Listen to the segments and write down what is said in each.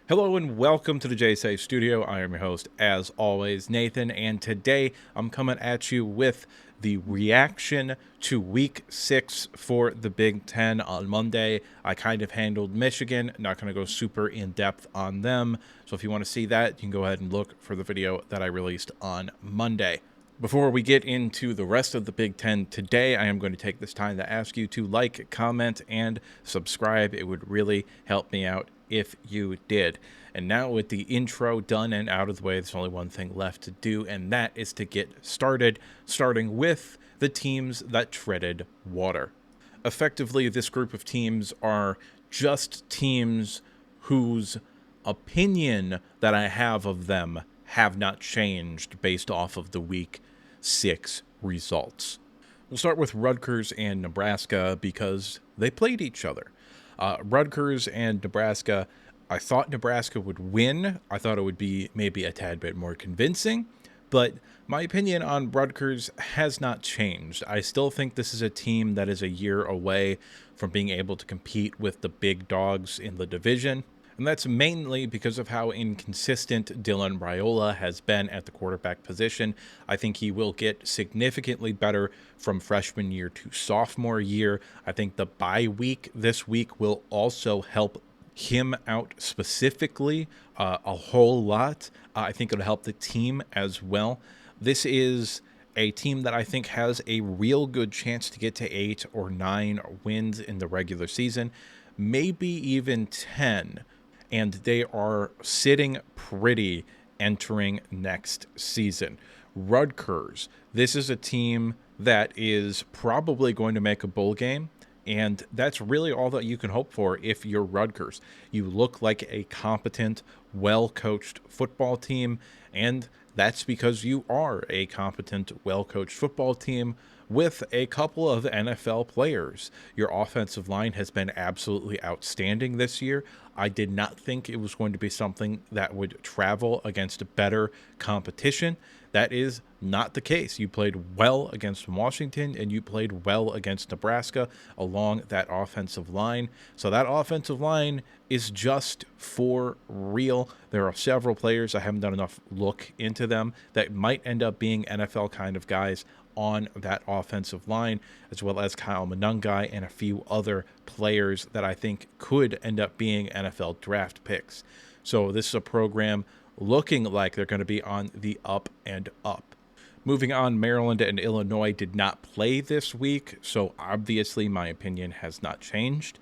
Hello and welcome to the JSA Studio. I am your host, as always, Nathan, and today I'm coming at you with the reaction to Week 6 for the Big Ten. On Monday, I kind of handled Michigan, not going to go super in-depth on them, so if you want to see that, you can go ahead and look for the video that I released on Monday. Before we get into the rest of the Big Ten today, I am going to take this time to ask you to like, comment, and subscribe. It would really help me out if you did. And now with the intro done and out of the way, there's only one thing left to do, and that is to get started, starting with the teams that treaded water. Effectively, this group of teams are just teams whose opinion that I have of them have not changed based off of the Week 6 results. We'll start with Rutgers and Nebraska because they played each other. Rutgers and Nebraska, I thought Nebraska would win. I thought it would be maybe a tad bit more convincing, but my opinion on Rutgers has not changed. I still think this is a team that is a year away from being able to compete with the big dogs in the division. And that's mainly because of how inconsistent Dylan Raiola has been at the quarterback position. I think he will get significantly better from freshman year to sophomore year. I think the bye week this week will also help him out specifically a whole lot. I think it'll help the team as well. This is a team that I think has a real good chance to get to 8 or 9 wins in the regular season, maybe even 10. And they are sitting pretty entering next season. Rutgers, this is a team that is probably going to make a bowl game, and that's really all that you can hope for if you're Rutgers. You look like a competent, well-coached football team, and that's because you are a competent, well-coached football team with a couple of NFL players. Your offensive line has been absolutely outstanding this year. I did not think it was going to be something that would travel against better competition. That is not the case. You played well against Washington and you played well against Nebraska along that offensive line. So that offensive line is just for real. There are several players, I haven't done enough look into them, that might end up being NFL kind of guys on that offensive line, as well as Kyle Monangai and a few other players that I think could end up being NFL draft picks. So this is a program looking like they're going to be on the up and up. Moving on, Maryland and Illinois did not play this week, so obviously my opinion has not changed.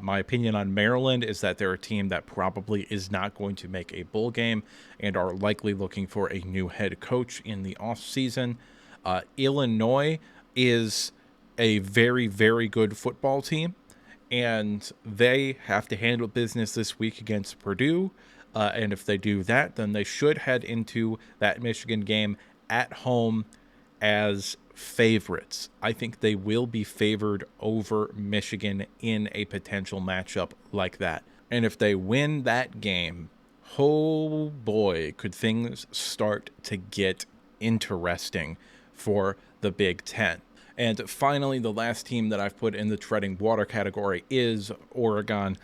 My opinion on Maryland is that they're a team that probably is not going to make a bowl game and are likely looking for a new head coach in the offseason. Illinois is a very, very good football team, and they have to handle business this week against Purdue. And if they do that, then they should head into that Michigan game at home as favorites. I think they will be favored over Michigan in a potential matchup like that. And if they win that game, oh boy, could things start to get interesting for the Big Ten. And finally, the last team that I've put in the treading water category is Oregon.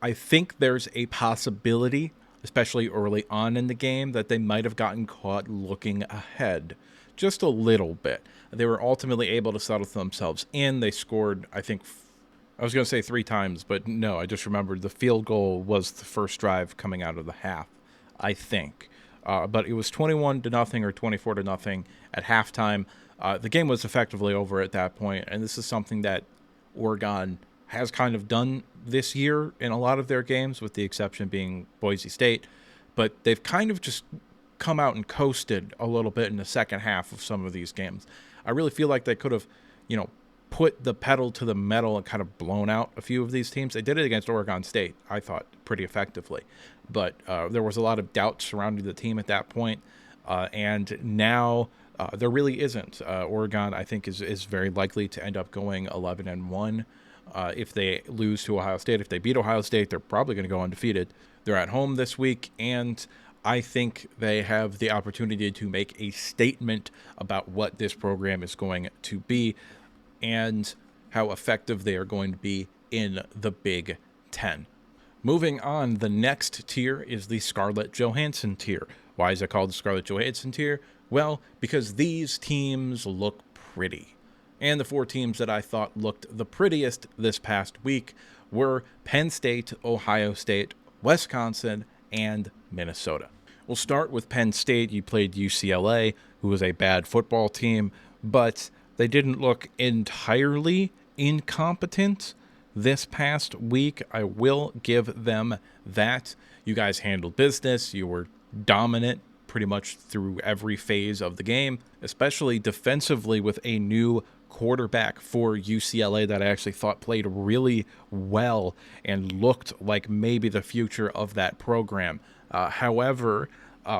I think there's a possibility, especially early on in the game, that they might have gotten caught looking ahead just a little bit. They were ultimately able to settle themselves in. They scored, I think, I was going to say 3 times, but no, I just remembered the field goal was the first drive coming out of the half, I think. But it was 21-0 or 24-0 at halftime. The game was effectively over at that point, and this is something that Oregon has kind of done this year in a lot of their games, with the exception being Boise State. But they've kind of just come out and coasted a little bit in the second half of some of these games. I really feel like they could have, put the pedal to the metal and kind of blown out a few of these teams. They did it against Oregon State, I thought, pretty effectively. But there was a lot of doubt surrounding the team at that point. And now there really isn't. Oregon, I think, is very likely to end up going 11-1. If they lose to Ohio State. If they beat Ohio State, they're probably going to go undefeated. They're at home this week, and I think they have the opportunity to make a statement about what this program is going to be and how effective they are going to be in the Big Ten. Moving on, the next tier is the Scarlett Johansson tier. Why is it called the Scarlett Johansson tier? Well, because these teams look pretty. And the 4 teams that I thought looked the prettiest this past week were Penn State, Ohio State, Wisconsin, and Minnesota. We'll start with Penn State. You played UCLA, who was a bad football team, but they didn't look entirely incompetent this past week. I will give them that. You guys handled business. You were dominant pretty much through every phase of the game, especially defensively with a new quarterback for UCLA that I actually thought played really well and looked like maybe the future of that program. However,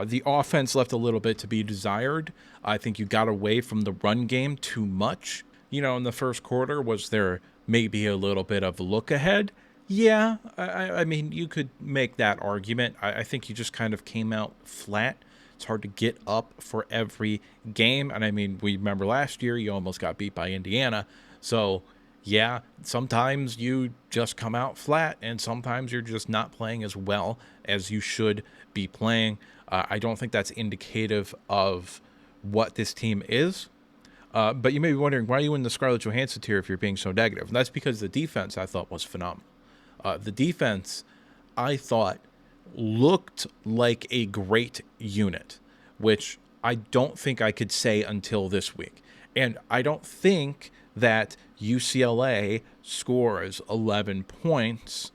the offense left a little bit to be desired. I think you got away from the run game too much. In the first quarter, was there maybe a little bit of look ahead? Yeah, I mean, you could make that argument. I think you just kind of came out flat. It's hard to get up for every game. And I mean, we remember last year, you almost got beat by Indiana. So, yeah, sometimes you just come out flat, and sometimes you're just not playing as well as you should be playing. I don't think that's indicative of what this team is. But you may be wondering, why are you in the Scarlett Johansson tier if you're being so negative? And that's because the defense, I thought, was phenomenal. The defense, I thought, looked like a great unit, which I don't think I could say until this week. And I don't think that UCLA scores 11 points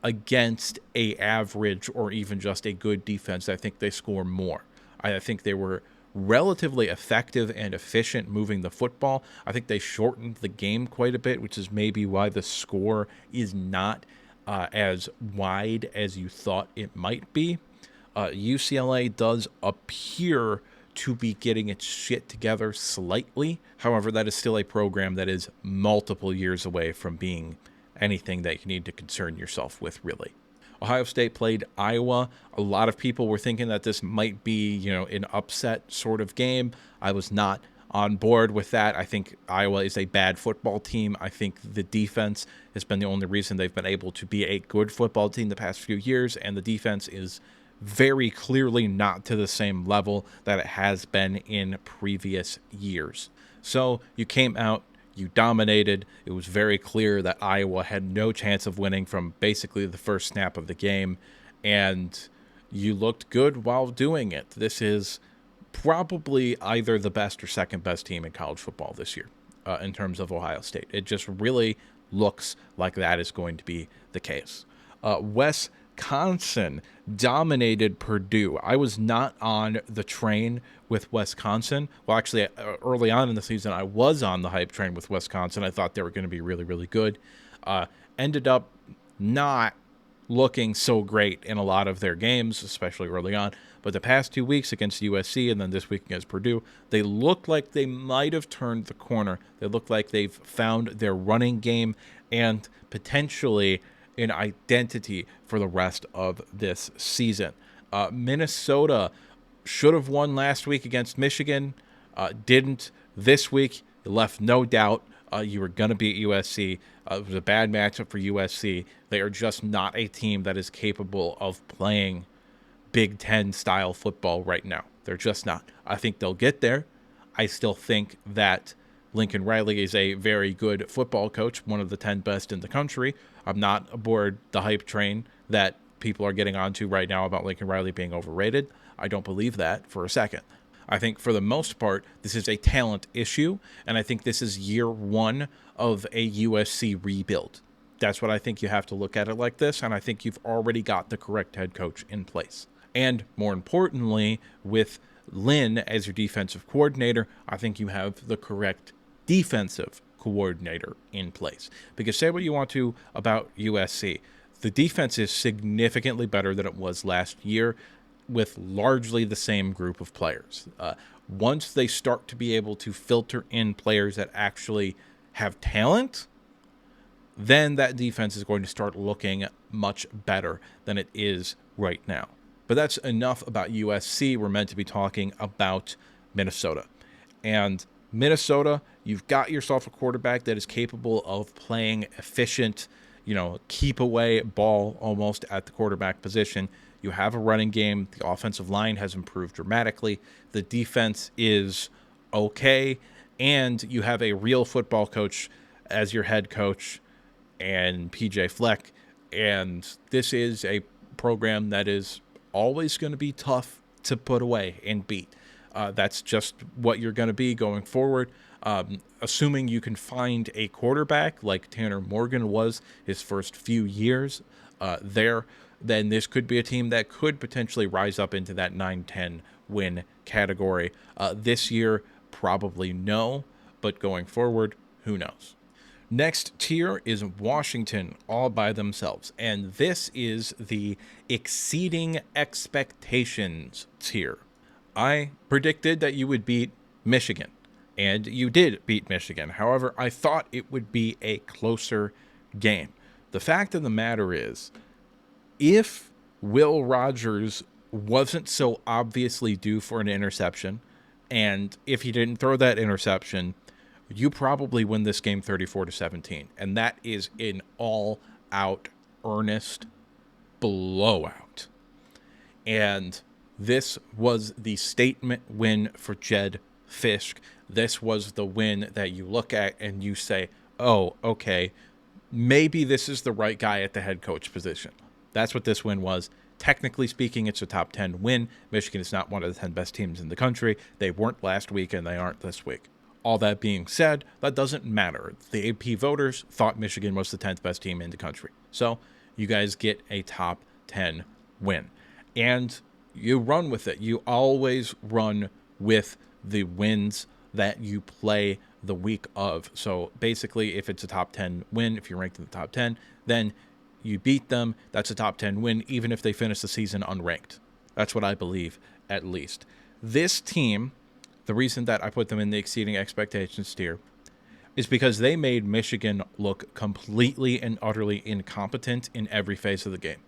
against a average or even just a good defense. I think they score more. I think they were relatively effective and efficient moving the football. I think they shortened the game quite a bit, which is maybe why the score is not as wide as you thought it might be. UCLA does appear to be getting its shit together slightly. However, that is still a program that is multiple years away from being anything that you need to concern yourself with, really. Ohio State played Iowa. A lot of people were thinking that this might be, an upset sort of game. I was not on board with that. I think Iowa is a bad football team. I think the defense has been the only reason they've been able to be a good football team the past few years, and the defense is very clearly not to the same level that it has been in previous years. So you came out, you dominated. It was very clear that Iowa had no chance of winning from basically the first snap of the game, and you looked good while doing it. This is probably either the best or second best team in college football this year in terms of Ohio State. It just really looks like that is going to be the case. Wisconsin dominated Purdue. I was not on the train with Wisconsin. Well, actually, early on in the season, I was on the hype train with Wisconsin. I thought they were going to be really, really good. Ended up not looking so great in a lot of their games, especially early on. But the past 2 weeks against USC and then this week against Purdue, they look like they might have turned the corner. They look like they've found their running game and potentially an identity for the rest of this season. Minnesota should have won last week against Michigan, didn't. This week, it left no doubt you were going to beat USC. It was a bad matchup for USC. They are just not a team that is capable of playing Big Ten-style football right now. They're just not. I think they'll get there. I still think that Lincoln Riley is a very good football coach, one of the 10 best in the country. I'm not aboard the hype train that people are getting onto right now about Lincoln Riley being overrated. I don't believe that for a second. I think for the most part, this is a talent issue, and I think this is year one of a USC rebuild. That's what I think. You have to look at it like this, and I think you've already got the correct head coach in place. And more importantly, with Lynn as your defensive coordinator, I think you have the correct defensive coordinator in place. Because say what you want to about USC, the defense is significantly better than it was last year with largely the same group of players. Once they start to be able to filter in players that actually have talent, then that defense is going to start looking much better than it is right now. But that's enough about USC. We're meant to be talking about Minnesota. And Minnesota, you've got yourself a quarterback that is capable of playing efficient, keep away ball almost at the quarterback position. You have a running game. The offensive line has improved dramatically. The defense is okay. And you have a real football coach as your head coach and PJ Fleck. And this is a program that is always going to be tough to put away and beat. That's just what you're going to be going forward. Assuming you can find a quarterback like Tanner Morgan was his first few years there, then this could be a team that could potentially rise up into that 9-10 win category. This year, probably no, but going forward, who knows? Next tier is Washington all by themselves, and this is the exceeding expectations tier. I predicted that you would beat Michigan, and you did beat Michigan. However, I thought it would be a closer game. The fact of the matter is, if Will Rogers wasn't so obviously due for an interception, and if he didn't throw that interception, you probably win this game 34-17. And that is an all-out, earnest blowout. And this was the statement win for Jedd Fisch. This was the win that you look at and you say, oh, okay, maybe this is the right guy at the head coach position. That's what this win was. Technically speaking, it's a top 10 win. Michigan is not one of the 10 best teams in the country. They weren't last week, and they aren't this week. All that being said, that doesn't matter. The AP voters thought Michigan was the 10th best team in the country. So you guys get a top 10 win. And you run with it. You always run with the wins that you play the week of. So basically, if it's a top 10 win, if you're ranked in the top 10, then you beat them. That's a top 10 win, even if they finish the season unranked. That's what I believe, at least. This team, the reason that I put them in the exceeding expectations tier, is because they made Michigan look completely and utterly incompetent in every phase of the game.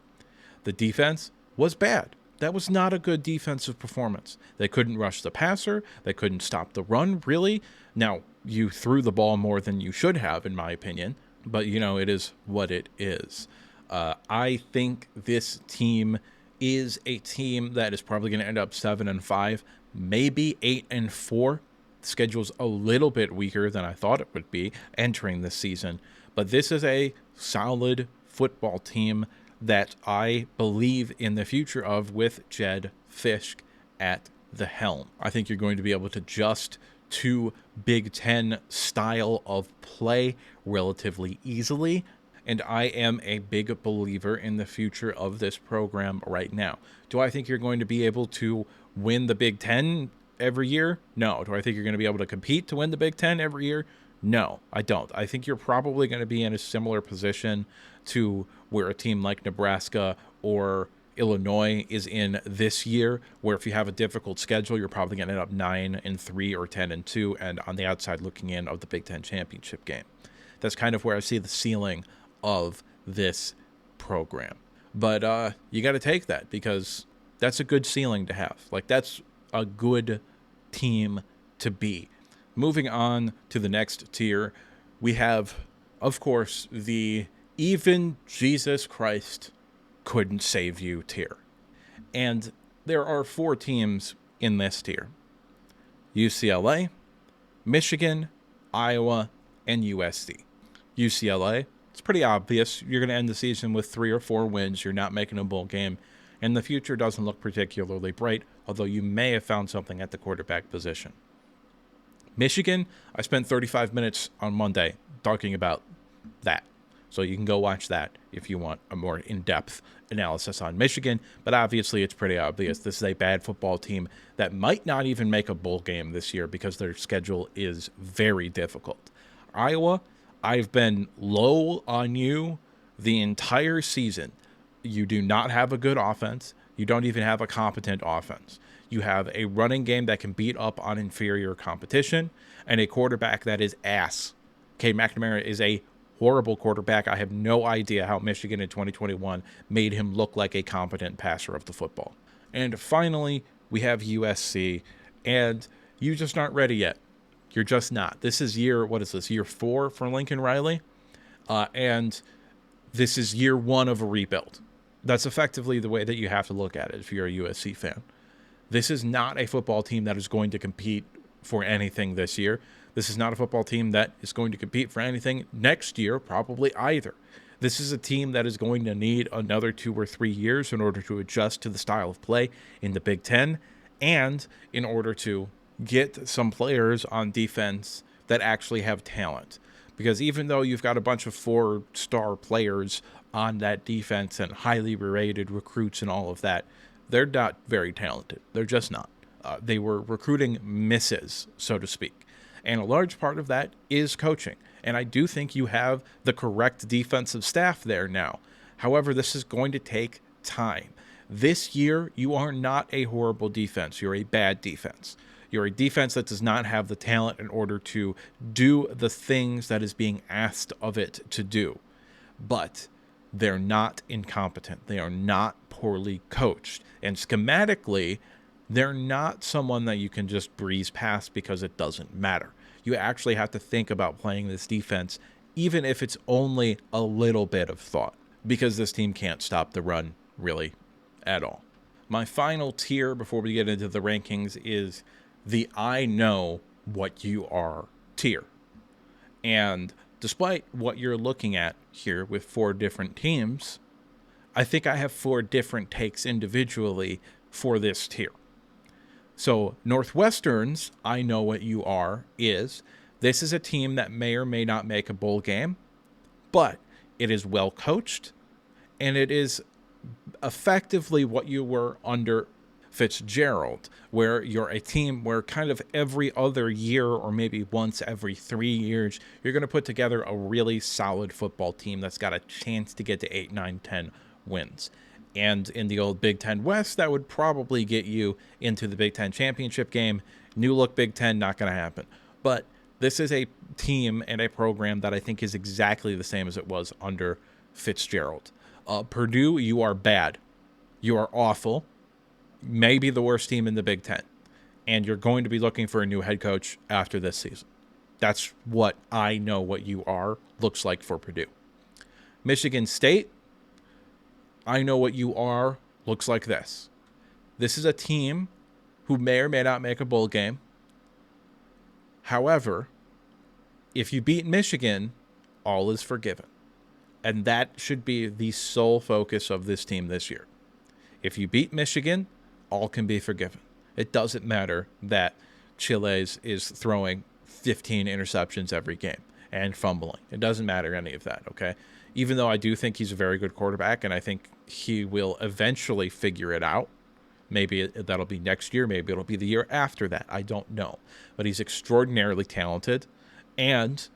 The defense was bad. That was not a good defensive performance. They couldn't rush the passer. They couldn't stop the run, really. Now, you threw the ball more than you should have, in my opinion. But, it is what it is. I think this team is a team that is probably going to end up 7-5, maybe 8-4. The schedule's a little bit weaker than I thought it would be entering this season. But this is a solid football team that I believe in the future of with Jedd Fisch at the helm. I think you're going to be able to adjust to Big Ten style of play relatively easily. And I am a big believer in the future of this program right now. Do I think you're going to be able to win the Big Ten every year? No. Do I think you're going to be able to compete to win the Big Ten every year? No, I don't. I think you're probably going to be in a similar position to where a team like Nebraska or Illinois is in this year, where if you have a difficult schedule, you're probably going to end up 9-3 or 10-2, and on the outside looking in of the Big Ten championship game. That's kind of where I see the ceiling of this program. But you got to take that, because that's a good ceiling to have. Like, that's a good team to be. Moving on to the next tier, we have, of course, the even Jesus Christ couldn't save you tier. And there are 4 teams in this tier: UCLA, Michigan, Iowa, and USC. UCLA, it's pretty obvious. You're going to end the season with 3 or 4 wins. You're not making a bowl game. And the future doesn't look particularly bright, although you may have found something at the quarterback position. Michigan, I spent 35 minutes on Monday talking about that. So you can go watch that if you want a more in-depth analysis on Michigan. But obviously, it's pretty obvious. This is a bad football team that might not even make a bowl game this year because their schedule is very difficult. Iowa, I've been low on you the entire season. You do not have a good offense. You don't even have a competent offense. You have a running game that can beat up on inferior competition and a quarterback that is ass. Cade McNamara is a horrible quarterback. I have no idea how Michigan in 2021 made him look like a competent passer of the football. And finally, we have USC, and you just aren't ready yet. You're just not. This is year 4 for Lincoln Riley? And This is year one of a rebuild. That's effectively the way that you have to look at it if you're a USC fan. This is not a football team that is going to compete for anything this year. This is not a football team that is going to compete for anything next year, probably either. This is a team that is going to need another 2 or 3 years in order to adjust to the style of play in the Big Ten and in order to get some players on defense that actually have talent. Because even though you've got a bunch of 4-star players on that defense and highly rated recruits and all of that, they're not very talented. They're just not. They were recruiting misses, so to speak. And a large part of that is coaching. And I do think you have the correct defensive staff there now. However, this is going to take time. This year, you are not a horrible defense. You're a bad defense. You're a defense that does not have the talent in order to do the things that is being asked of it to do. But they're not incompetent. They are not poorly coached. And schematically, they're not someone that you can just breeze past because it doesn't matter. You actually have to think about playing this defense, even if it's only a little bit of thought, because this team can't stop the run really at all. My final tier before we get into the rankings is the I know what you are tier. And despite what you're looking at here with 4 different teams, I think I have 4 different takes individually for this tier. So Northwestern's I know what you are is this is a team that may or may not make a bowl game, but it is well coached and it is effectively what you were under Fitzgerald, where you're a team where kind of every other year or maybe once every 3 years, you're going to put together a really solid football team that's got a chance to get to 8, 9, 10 wins. And in the old Big Ten West, that would probably get you into the Big Ten championship game. New look Big Ten, not going to happen. But this is a team and a program that I think is exactly the same as it was under Fitzgerald. Purdue, you are bad. You are awful. Maybe the worst team in the Big Ten. And you're going to be looking for a new head coach after this season. That's what I know what you are looks like for Purdue. Michigan State, I know what you are looks like this. This is a team who may or may not make a bowl game. However, if you beat Michigan, all is forgiven. And that should be the sole focus of this team this year. If you beat Michigan, all can be forgiven. It doesn't matter that Chiles is throwing 15 interceptions every game and fumbling. It doesn't matter any of that, okay? Even though I do think he's a very good quarterback and I think he will eventually figure it out. Maybe that'll be next year. Maybe it'll be the year after that. I don't know. But he's extraordinarily talented and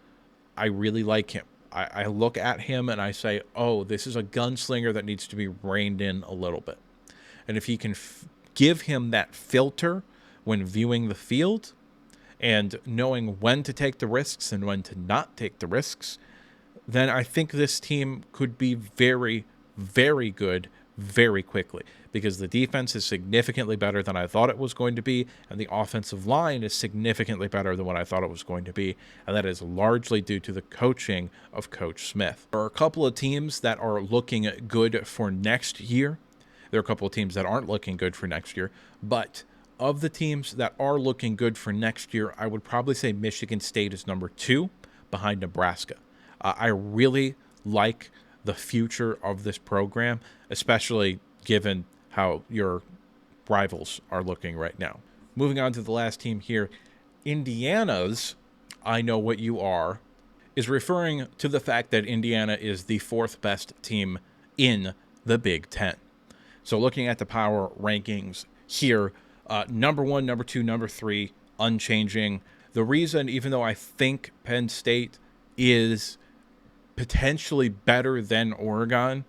I really like him. I look at him and I say, oh, this is a gunslinger that needs to be reined in a little bit. And if he can give him that filter when viewing the field and knowing when to take the risks and when to not take the risks, then I think this team could be very, very good very quickly because the defense is significantly better than I thought it was going to be, and the offensive line is significantly better than what I thought it was going to be, and that is largely due to the coaching of Coach Smith. There are a couple of teams that are looking good for next year. There are a couple of teams that aren't looking good for next year, but of the teams that are looking good for next year, I would probably say Michigan State is number 2 behind Nebraska. I really like the future of this program, especially given how your rivals are looking right now. Moving on to the last team here, Indiana's I know what you are is referring to the fact that Indiana is the 4th best team in the Big Ten. So looking at the power rankings here, number 1, number 2, number 3, unchanging. The reason, even though I think Penn State is potentially better than Oregon,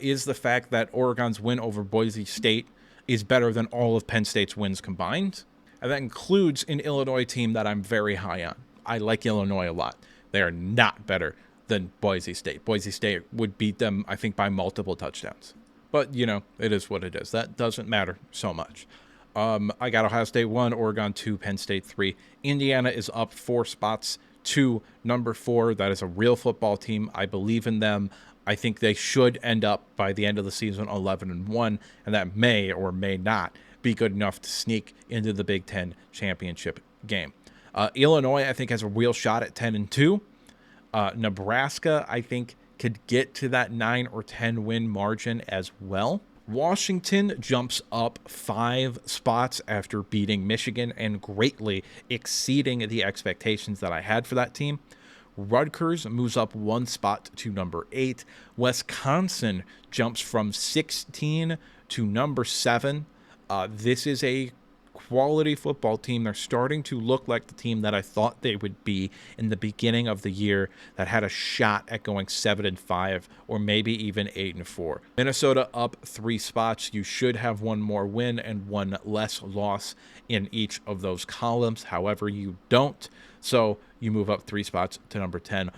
is the fact that Oregon's win over Boise State is better than all of Penn State's wins combined. And that includes an Illinois team that I'm very high on. I like Illinois a lot. They are not better than Boise State. Boise State would beat them, I think, by multiple touchdowns. But, you know, it is what it is. That doesn't matter so much. I got Ohio State 1, Oregon 2, Penn State 3. Indiana is up 4 spots to number 4. That is a real football team. I believe in them. I think they should end up by the end of the season 11-1, and that may or may not be good enough to sneak into the Big Ten championship game. Illinois, I think, has a real shot at 10-2. Nebraska, I think, could get to that 9 or 10 win margin as well. Washington jumps up 5 spots after beating Michigan and greatly exceeding the expectations that I had for that team. Rutgers moves up 1 spot to number 8. Wisconsin jumps from 16 to number 7. This is a quality football team. They're starting to look like the team that I thought they would be in the beginning of the year, that had a shot at going 7-5 or maybe even 8-4. Minnesota up 3 spots. You should have 1 more win and 1 less loss in each of those columns. However, you don't. So you move up 3 spots to number 10.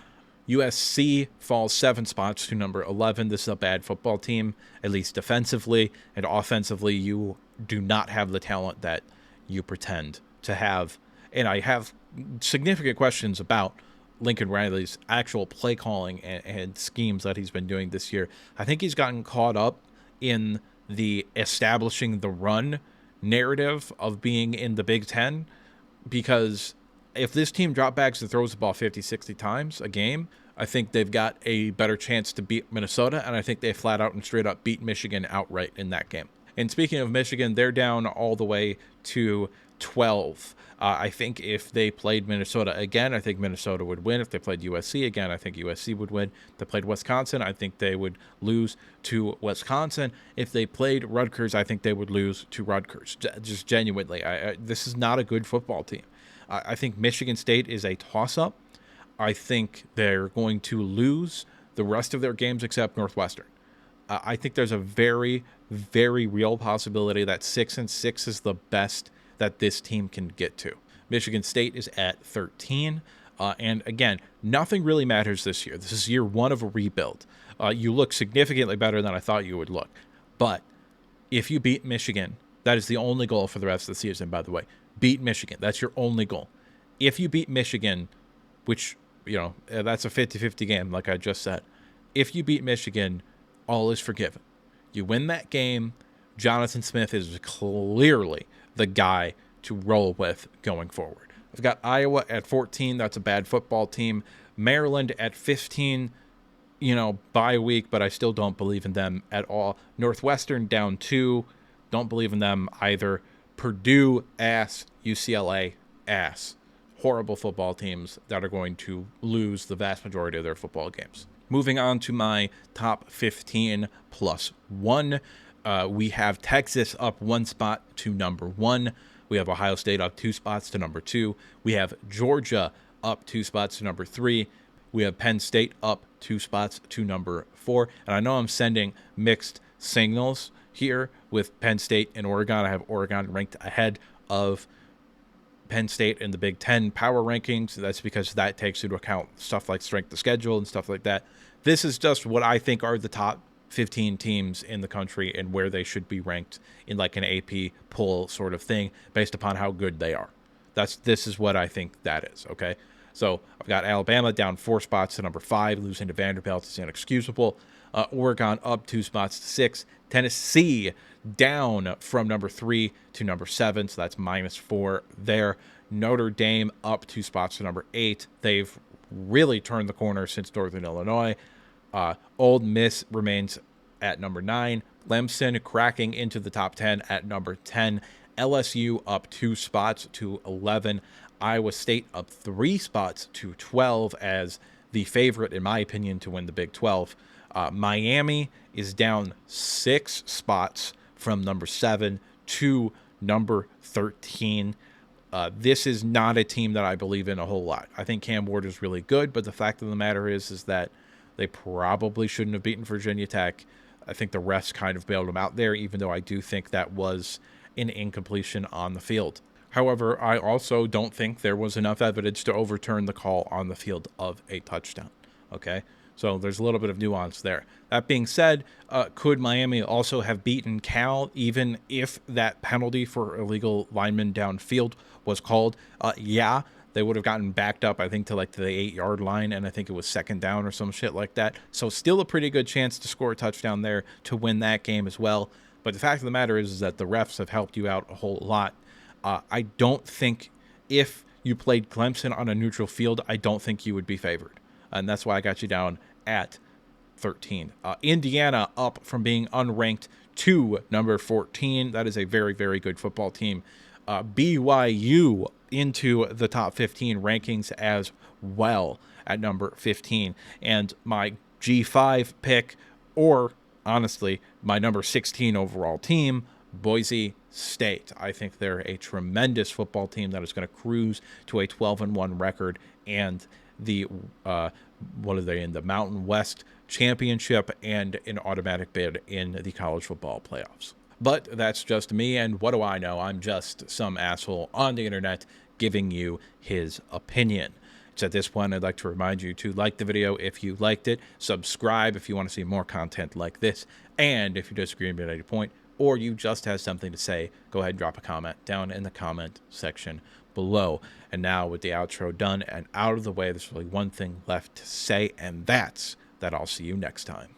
USC falls 7 spots to number 11. This is a bad football team, at least defensively, and offensively you do not have the talent that you pretend to have. And I have significant questions about Lincoln Riley's actual play calling and schemes that he's been doing this year. I think he's gotten caught up in the establishing the run narrative of being in the Big Ten, because if this team drop backs and throws the ball 50, 60 times a game, I think they've got a better chance to beat Minnesota, and I think they flat out and straight up beat Michigan outright in that game. And speaking of Michigan, they're down all the way to 12. I think if they played Minnesota again, I think Minnesota would win. If they played USC again, I think USC would win. If they played Wisconsin, I think they would lose to Wisconsin. If they played Rutgers, I think they would lose to Rutgers. Just genuinely, this is not a good football team. I think Michigan State is a toss-up. I think they're going to lose the rest of their games except Northwestern. I think there's a very, very real possibility that 6-6 is the best that this team can get to. Michigan State is at 13. And again, nothing really matters this year. This is year 1 of a rebuild. You look significantly better than I thought you would look. But if you beat Michigan, that is the only goal for the rest of the season, by the way. Beat Michigan. That's your only goal. If you beat Michigan, which, that's a 50-50 game, like I just said. If you beat Michigan, all is forgiven. You win that game, Jonathan Smith is clearly the guy to roll with going forward. I've got Iowa at 14. That's a bad football team. Maryland at 15, bye week, but I still don't believe in them at all. Northwestern down 2. Don't believe in them either. Purdue, ass. UCLA, ass. Horrible football teams that are going to lose the vast majority of their football games. Moving on to my top 15 plus 1. We have Texas up 1 spot to number 1. We have Ohio State up 2 spots to number 2. We have Georgia up 2 spots to number 3. We have Penn State up 2 spots to number 4. And I know I'm sending mixed signals here with Penn State and Oregon. I have Oregon ranked ahead of Penn State in the Big Ten power rankings. That's because that takes into account stuff like strength of schedule and stuff like that. This is just what I think are the top 15 teams in the country and where they should be ranked in like an AP poll sort of thing based upon how good they are. This is what I think that is, okay? So I've got Alabama down 4 spots to number 5, losing to Vanderbilt is inexcusable. Oregon up 2 spots to 6. Tennessee down from number 3 to number 7, so that's -4 there. Notre Dame up 2 spots to number 8. They've really turned the corner since Northern Illinois. Ole Miss remains at number 9. Clemson cracking into the top 10 at number 10. LSU up 2 spots to 11. Iowa State up 3 spots to 12 as the favorite, in my opinion, to win the Big 12. Miami is down 6 spots from number 7 to number 13. This is not a team that I believe in a whole lot. I think Cam Ward is really good, but the fact of the matter is that they probably shouldn't have beaten Virginia Tech. I think the refs kind of bailed them out there, even though I do think that was an incompletion on the field. However, I also don't think there was enough evidence to overturn the call on the field of a touchdown. Okay? So there's a little bit of nuance there. That being said, could Miami also have beaten Cal even if that penalty for illegal lineman downfield was called? Yeah, they would have gotten backed up, I think, to like to the 8-yard line, and I think it was second down or some shit like that. So still a pretty good chance to score a touchdown there to win that game as well. But the fact of the matter is that the refs have helped you out a whole lot. I don't think if you played Clemson on a neutral field, I don't think you would be favored. And that's why I got you down at 13. Indiana up from being unranked to number 14. That is a very, very good football team. BYU into the top 15 rankings as well at number 15. And my G5 pick, or honestly, my number 16 overall team, Boise State. I think they're a tremendous football team that is going to cruise to a 12-1 record and the what are they in the Mountain West Championship and an automatic bid in the college football playoffs. But that's just me, and what do I know? I'm just some asshole on the internet giving you his opinion. So at this point, I'd like to remind you to like the video if you liked it, subscribe if you want to see more content like this, and if you disagree with any point, or you just have something to say, go ahead and drop a comment down in the comment section below. And now with the outro done and out of the way, there's really one thing left to say, and that's that I'll see you next time.